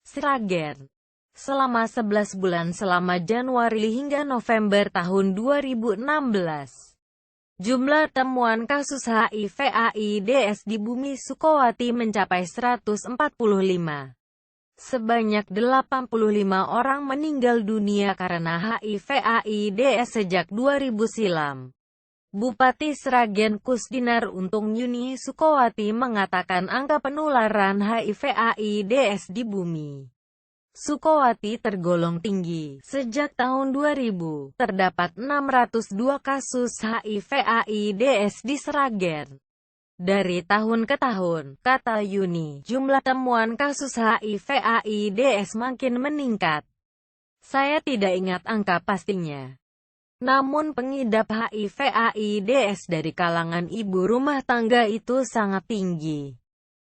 Sragen. Selama 11 bulan selama Januari hingga November tahun 2016. Jumlah temuan kasus HIV/AIDS di bumi Sukowati mencapai 145. Sebanyak 85 orang meninggal dunia karena HIV/AIDS sejak 2000 silam. Bupati Sragen Kusdinar Untung Yuni Sukowati mengatakan angka penularan HIV/AIDS di bumi Sukowati tergolong tinggi. Sejak tahun 2000, terdapat 602 kasus HIV/AIDS di Sragen. Dari tahun ke tahun, kata Yuni, jumlah temuan kasus HIV/AIDS makin meningkat. Saya tidak ingat angka pastinya. Namun pengidap HIV/AIDS dari kalangan ibu rumah tangga itu sangat tinggi.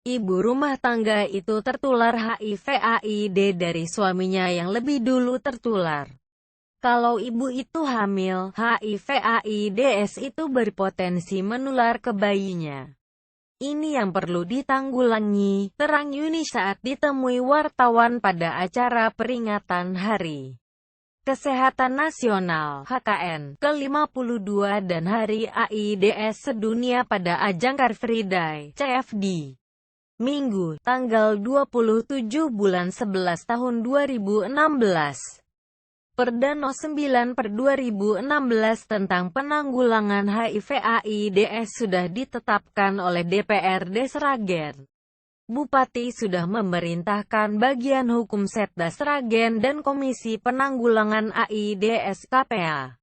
Ibu rumah tangga itu tertular HIV/AIDS dari suaminya yang lebih dulu tertular. Kalau ibu itu hamil, HIV/AIDS itu berpotensi menular ke bayinya. Ini yang perlu ditanggulangi, terang Yuni saat ditemui wartawan pada acara peringatan Hari Kesehatan Nasional (HKN) ke-52 dan Hari AIDS Sedunia pada ajang Car Free Day (CFD). Minggu, tanggal 27 bulan 11 tahun 2016. Perda No. 9/2016 tentang penanggulangan HIV/AIDS sudah ditetapkan oleh DPRD Sragen. Bupati sudah memerintahkan bagian hukum Setda Sragen dan Komisi Penanggulangan AIDS KPA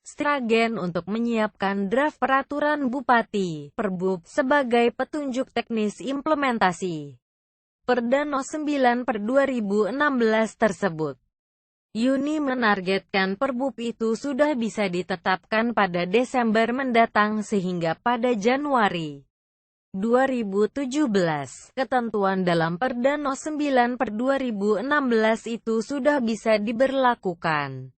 Sragen untuk menyiapkan draft peraturan Bupati, Perbup, sebagai petunjuk teknis implementasi Perda No. 9/2016 tersebut. Yuni menargetkan Perbup itu sudah bisa ditetapkan pada Desember mendatang sehingga pada Januari 2017, ketentuan dalam Perda No. 9/2016 itu sudah bisa diberlakukan.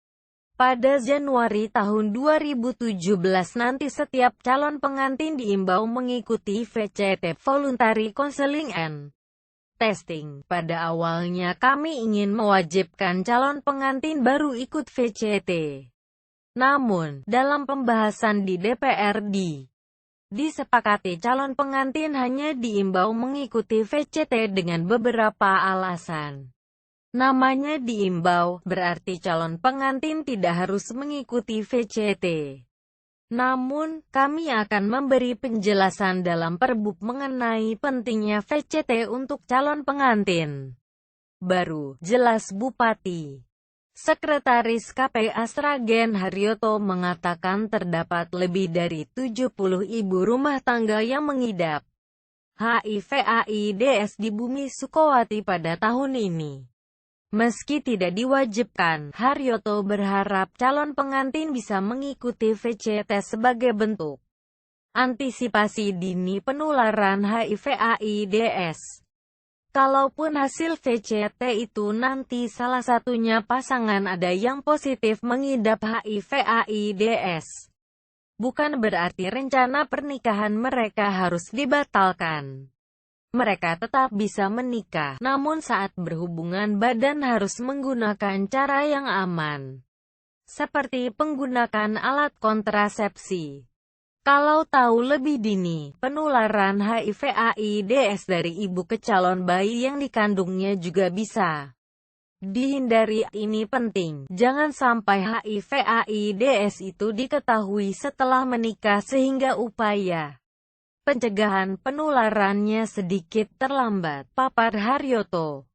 Pada Januari tahun 2017 nanti setiap calon pengantin diimbau mengikuti VCT Voluntary Counseling and Testing. Pada awalnya kami ingin mewajibkan calon pengantin baru ikut VCT. Namun, dalam pembahasan di DPRD, disepakati calon pengantin hanya diimbau mengikuti VCT dengan beberapa alasan. Namanya diimbau, berarti calon pengantin tidak harus mengikuti VCT. Namun, kami akan memberi penjelasan dalam Perbup mengenai pentingnya VCT untuk calon pengantin baru, jelas Bupati. Sekretaris KPA Sragen Haryoto mengatakan terdapat lebih dari 70 ibu rumah tangga yang mengidap HIV/AIDS di bumi Sukowati pada tahun ini. Meski tidak diwajibkan, Haryoto berharap calon pengantin bisa mengikuti VCT sebagai bentuk antisipasi dini penularan HIV/AIDS. Kalaupun hasil VCT itu nanti salah satunya pasangan ada yang positif mengidap HIV/AIDS, bukan berarti rencana pernikahan mereka harus dibatalkan. Mereka tetap bisa menikah, namun saat berhubungan badan harus menggunakan cara yang aman, seperti penggunaan alat kontrasepsi. Kalau tahu lebih dini, penularan HIV/AIDS dari ibu ke calon bayi yang dikandungnya juga bisa dihindari. Ini penting, jangan sampai HIV/AIDS itu diketahui setelah menikah sehingga upaya pencegahan penularannya sedikit terlambat, papar Haryoto.